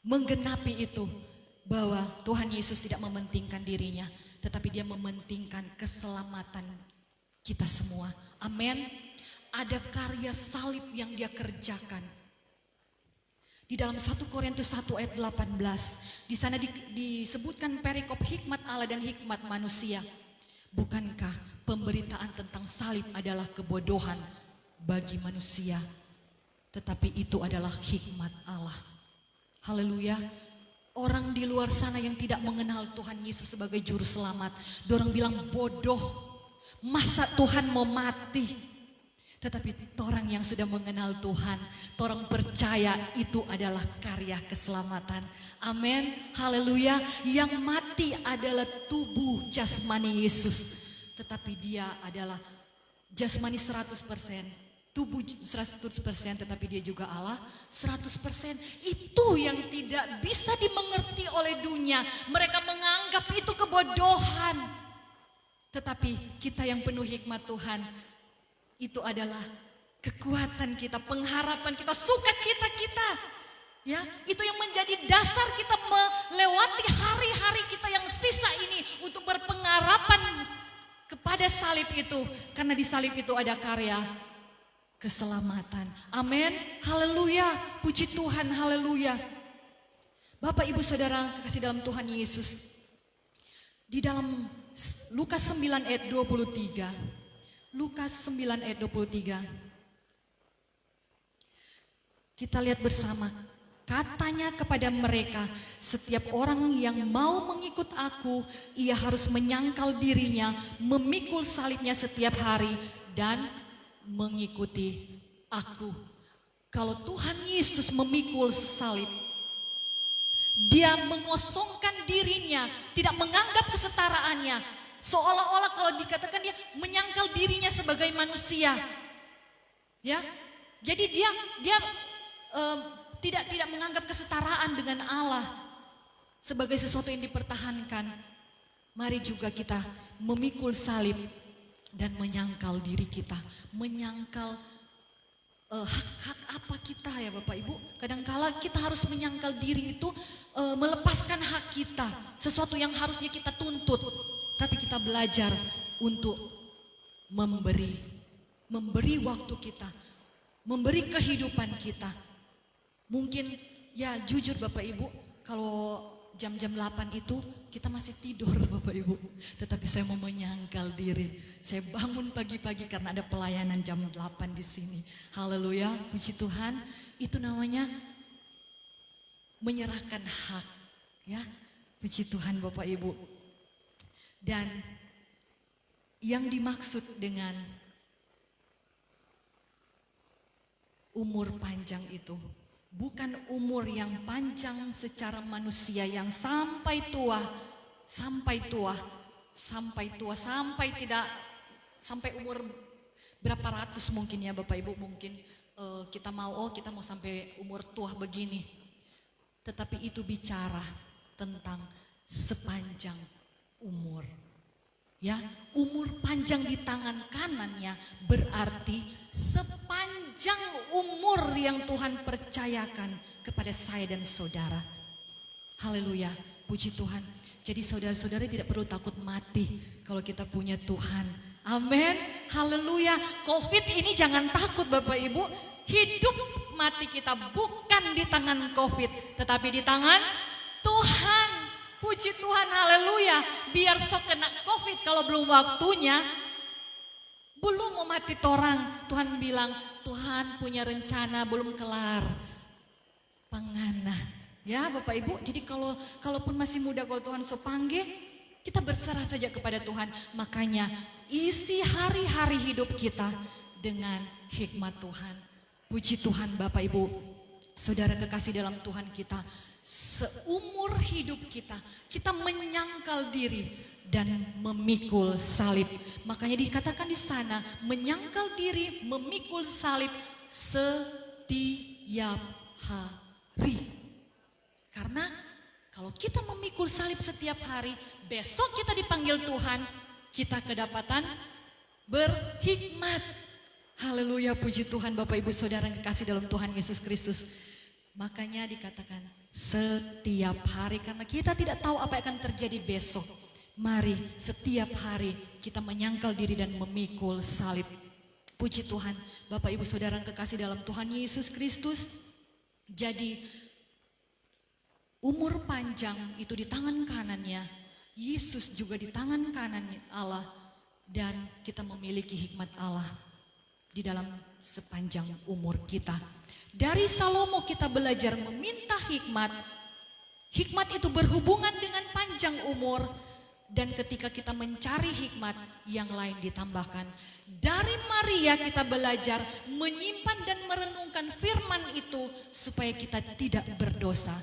menggenapi itu, bahwa Tuhan Yesus tidak mementingkan dirinya, tetapi dia mementingkan keselamatan kita semua. Amin. Ada karya salib yang dia kerjakan. Di dalam 1 Korintus 1 ayat 18, di sana disebutkan perikop hikmat Allah dan hikmat manusia. Bukankah pemberitaan tentang salib adalah kebodohan bagi manusia, tetapi itu adalah hikmat Allah. Haleluya. Orang di luar sana yang tidak mengenal Tuhan Yesus sebagai juru selamat, dorang bilang bodoh, masa Tuhan mau mati? Tetapi orang yang sudah mengenal Tuhan, orang percaya itu adalah karya keselamatan. Amin, haleluya. Yang mati adalah tubuh jasmani Yesus, tetapi dia adalah jasmani 100%, tubuh 100%, tetapi dia juga Allah 100%. Itu yang tidak bisa dimengerti oleh dunia. Mereka menganggap itu kebodohan. Tetapi kita yang penuh hikmat Tuhan, itu adalah kekuatan kita, pengharapan kita, sukacita kita. Ya, itu yang menjadi dasar kita melewati hari-hari kita yang sisa ini untuk berpengharapan kepada salib itu. Karena di salib itu ada karya keselamatan. Amin. Haleluya. Puji Tuhan. Haleluya. Bapak Ibu Saudara kekasih dalam Tuhan Yesus, di dalam Lukas 9 ayat 23, Lukas 9 ayat 23. Kita lihat bersama. Katanya kepada mereka, setiap orang yang mau mengikut aku, ia harus menyangkal dirinya, memikul salibnya setiap hari, dan mengikuti aku. Kalau Tuhan Yesus memikul salib, dia mengosongkan dirinya, tidak menganggap kesetaraannya. Seolah-olah kalau dikatakan dia menyangkal dirinya sebagai manusia. Ya, jadi dia tidak menganggap kesetaraan dengan Allah sebagai sesuatu yang dipertahankan. Mari juga kita memikul salib dan menyangkal diri kita, menyangkal hak-hak apa kita ya Bapak Ibu. Kadangkala kita harus menyangkal diri itu, melepaskan hak kita, sesuatu yang harusnya kita tuntut, tapi kita belajar untuk memberi waktu kita, memberi kehidupan kita. Mungkin ya jujur Bapak Ibu, kalau jam-jam 8 itu kita masih tidur Bapak Ibu. Tetapi saya mau menyangkal diri. Saya bangun pagi-pagi karena ada pelayanan jam 8 di sini. Haleluya, puji Tuhan. Itu namanya menyerahkan hak. Ya, puji Tuhan Bapak Ibu. Dan yang dimaksud dengan umur panjang itu bukan umur yang panjang secara manusia yang sampai umur berapa ratus mungkin ya Bapak Ibu, mungkin kita mau sampai umur tua begini. Tetapi itu bicara tentang sepanjang umur. Ya, umur panjang di tangan kanannya berarti sepanjang umur yang Tuhan percayakan kepada saya dan saudara. Haleluya, puji Tuhan. Jadi saudara-saudara tidak perlu takut mati kalau kita punya Tuhan. Amin, haleluya. Covid ini jangan takut Bapak Ibu. Hidup mati kita bukan di tangan Covid, tetapi di tangan Tuhan. Puji Tuhan, haleluya. Biar sok kena Covid kalau belum waktunya, belum mau mati torang. Tuhan bilang, Tuhan punya rencana belum kelar. Pangana. Ya Bapak Ibu, jadi kalaupun masih muda kalau Tuhan so panggil, kita berserah saja kepada Tuhan. Makanya isi hari-hari hidup kita dengan hikmat Tuhan. Puji Tuhan Bapak Ibu, saudara kekasih dalam Tuhan kita. Seumur hidup kita menyangkal diri dan memikul salib. Makanya dikatakan di sana, menyangkal diri, memikul salib setiap hari. Karena kalau kita memikul salib setiap hari, besok kita dipanggil Tuhan, kita kedapatan berhikmat. Haleluya, puji Tuhan Bapak Ibu Saudara yang kekasih dalam Tuhan Yesus Kristus. Makanya dikatakan setiap hari, karena kita tidak tahu apa yang akan terjadi besok. Mari setiap hari kita menyangkal diri dan memikul salib. Puji Tuhan Bapak Ibu Saudara yang kekasih dalam Tuhan Yesus Kristus. Jadi umur panjang itu di tangan kanannya, Yesus juga di tangan kanan Allah. Dan kita memiliki hikmat Allah di dalam sepanjang umur kita. Dari Salomo kita belajar meminta hikmat. Hikmat itu berhubungan dengan panjang umur. Dan ketika kita mencari hikmat, yang lain ditambahkan. Dari Maria kita belajar menyimpan dan merenungkan firman itu supaya kita tidak berdosa.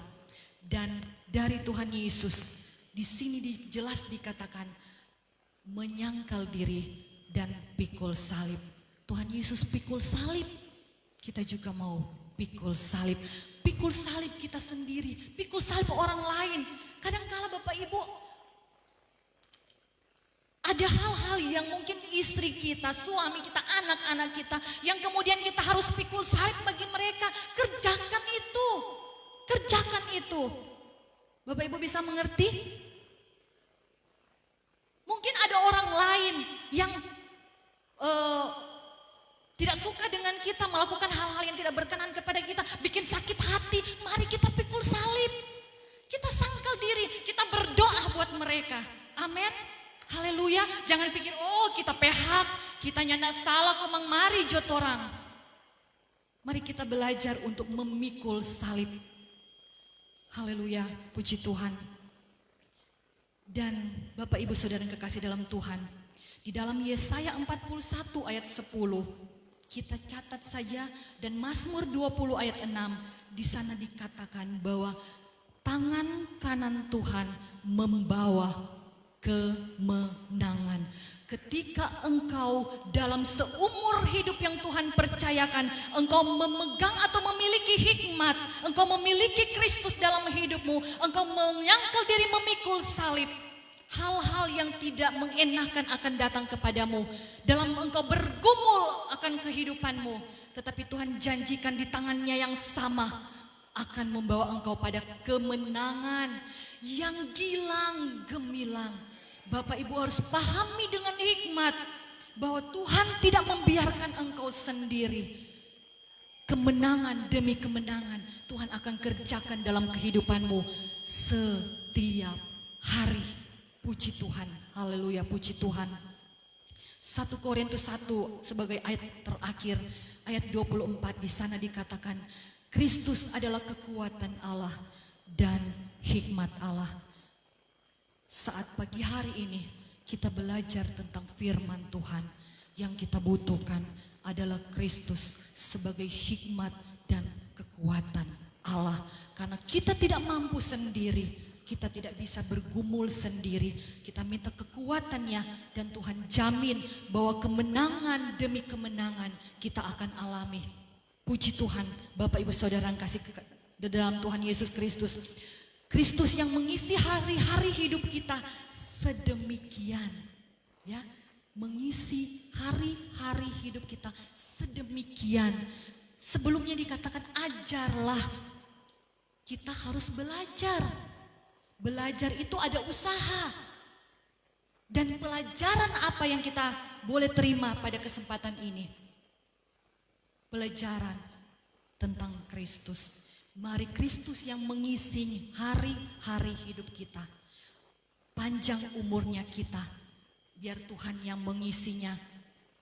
Dan dari Tuhan Yesus, di sini jelas dikatakan menyangkal diri dan pikul salib. Tuhan Yesus pikul salib, kita juga mau pikul salib. Pikul salib kita sendiri, pikul salib orang lain. Kadang-kala Bapak Ibu, ada hal-hal yang mungkin istri kita, suami kita, anak-anak kita, yang kemudian kita harus pikul salib bagi mereka. Kerjakan itu, kerjakan itu. Bapak Ibu bisa mengerti? Mungkin ada orang lain yang tidak suka dengan kita, melakukan hal-hal yang tidak berkenan kepada kita, bikin sakit hati. Mari kita pikul salib, kita sangkal diri, kita berdoa buat mereka. Amin, haleluya. Jangan pikir kita pehak, kita nyanda salah kok, mari jotorang. Mari kita belajar untuk memikul salib. Haleluya, puji Tuhan. Dan Bapak Ibu Saudara yang kekasih dalam Tuhan, di dalam Yesaya 41 ayat 10, Kita catat saja, dan Mazmur 20 ayat 6 di sana dikatakan bahwa tangan kanan Tuhan membawa kemenangan. Ketika engkau dalam seumur hidup yang Tuhan percayakan, engkau memegang atau memiliki hikmat, engkau memiliki Kristus dalam hidupmu, engkau menyangkal diri memikul salib, hal-hal yang tidak mengenakan akan datang kepadamu dalam engkau bergumul akan kehidupanmu. Tetapi Tuhan janjikan di tangannya yang sama akan membawa engkau pada kemenangan yang gilang gemilang. Bapak Ibu harus pahami dengan hikmat bahwa Tuhan tidak membiarkan engkau sendiri. Kemenangan demi kemenangan Tuhan akan kerjakan dalam kehidupanmu setiap hari. Puji Tuhan, haleluya, puji Tuhan. 1 Korintus 1 sebagai ayat terakhir, ayat 24 di sana dikatakan, Kristus adalah kekuatan Allah dan hikmat Allah. Saat pagi hari ini kita belajar tentang firman Tuhan, yang kita butuhkan adalah Kristus sebagai hikmat dan kekuatan Allah. Karena kita tidak mampu sendiri, kita tidak bisa bergumul sendiri. Kita minta kekuatannya dan Tuhan jamin bahwa kemenangan demi kemenangan kita akan alami. Puji Tuhan, Bapak Ibu Saudara yang kasih dalam Tuhan Yesus Kristus. Kristus yang mengisi hari-hari hidup kita sedemikian, ya, mengisi hari-hari hidup kita sedemikian. Sebelumnya dikatakan ajarlah, kita harus belajar. Belajar itu ada usaha. Dan pelajaran apa yang kita boleh terima pada kesempatan ini? Pelajaran tentang Kristus. Mari Kristus yang mengisi hari-hari hidup kita. Panjang umurnya kita, biar Tuhan yang mengisinya.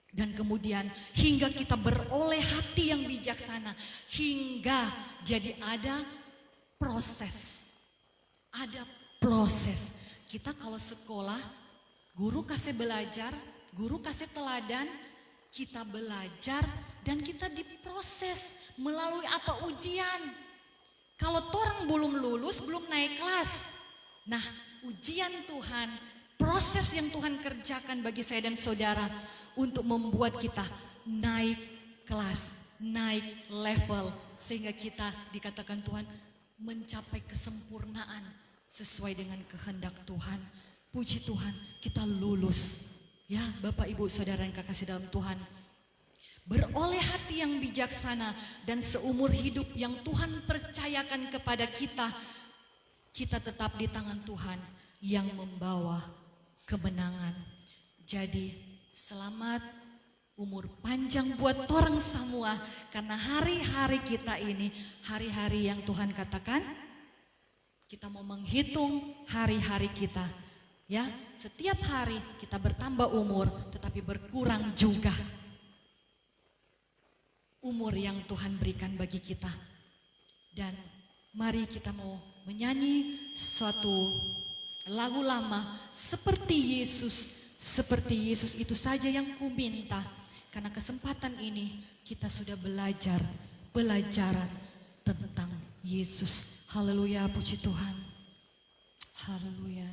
Dan kemudian hingga kita beroleh hati yang bijaksana. Hingga jadi ada proses. Ada proses. Kita kalau sekolah, guru kasih belajar, guru kasih teladan, kita belajar dan kita diproses melalui apa? Ujian. Kalau orang belum lulus, belum naik kelas. Nah, ujian Tuhan, proses yang Tuhan kerjakan bagi saya dan saudara untuk membuat kita naik kelas, naik level. Sehingga kita dikatakan Tuhan mencapai kesempurnaan sesuai dengan kehendak Tuhan. Puji Tuhan, kita lulus. Ya, Bapak Ibu Saudara yang kekasih dalam Tuhan. Beroleh hati yang bijaksana dan seumur hidup yang Tuhan percayakan kepada kita, kita tetap di tangan Tuhan yang membawa kemenangan. Jadi selamat umur panjang buat orang semua, karena hari-hari kita ini hari-hari yang Tuhan katakan kita mau menghitung hari-hari kita. Ya, setiap hari kita bertambah umur tetapi berkurang juga umur yang Tuhan berikan bagi kita. Dan mari kita mau menyanyi suatu lagu lama, seperti Yesus itu saja yang ku minta. Karena kesempatan ini kita sudah belajar pelajaran tentang Yesus. Haleluya, puji Tuhan. Haleluya.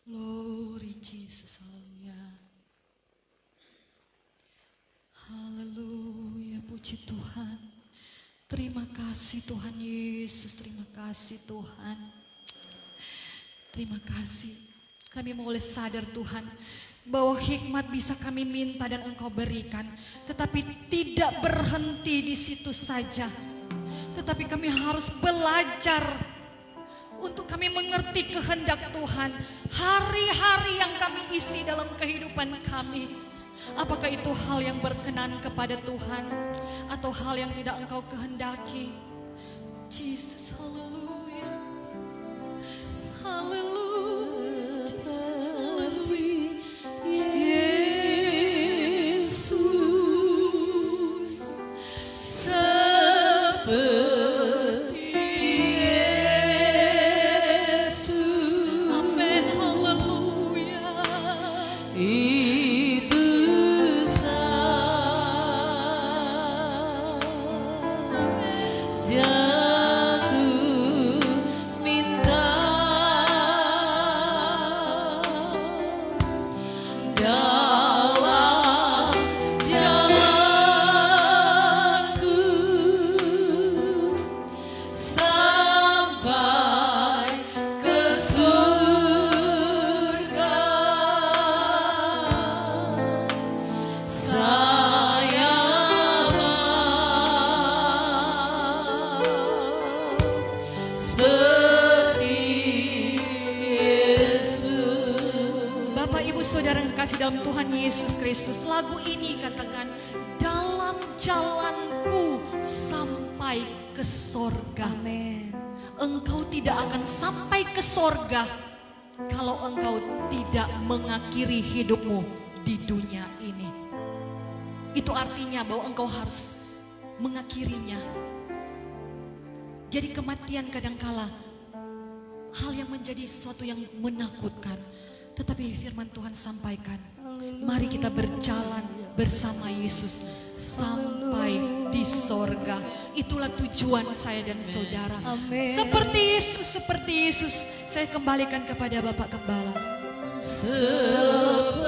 Glory Jesus, haleluya. Haleluya, puji Tuhan. Terima kasih Tuhan Yesus, terima kasih Tuhan. Terima kasih. Kami boleh sadar Tuhan bahwa hikmat bisa kami minta dan Engkau berikan. Tetapi tidak berhenti di situ saja. Tetapi kami harus belajar untuk kami mengerti kehendak Tuhan. Hari-hari yang kami isi dalam kehidupan kami. Apakah itu hal yang berkenan kepada Tuhan atau hal yang tidak Engkau kehendaki? Jesus, haleluya. Haleluya. Jesus, haleluya. Yesus seperti Yesus. Amin, haleluya. Itu saja Bapak Ibu Saudara yang kasih dalam Tuhan Yesus Kristus, lagu ini katakan, dalam jalanku sampai ke sorga. Amin. Engkau tidak akan sampai ke sorga kalau engkau tidak mengakhiri hidupmu di dunia ini. Itu artinya bahwa engkau harus mengakhirinya. Jadi kematian kadangkala hal yang menjadi sesuatu yang menakutkan. Tetapi firman Tuhan sampaikan, mari kita berjalan bersama Yesus sampai di sorga. Itulah tujuan saya dan saudara. Amin. Seperti Yesus, saya kembalikan kepada Bapak Gembala. Seperti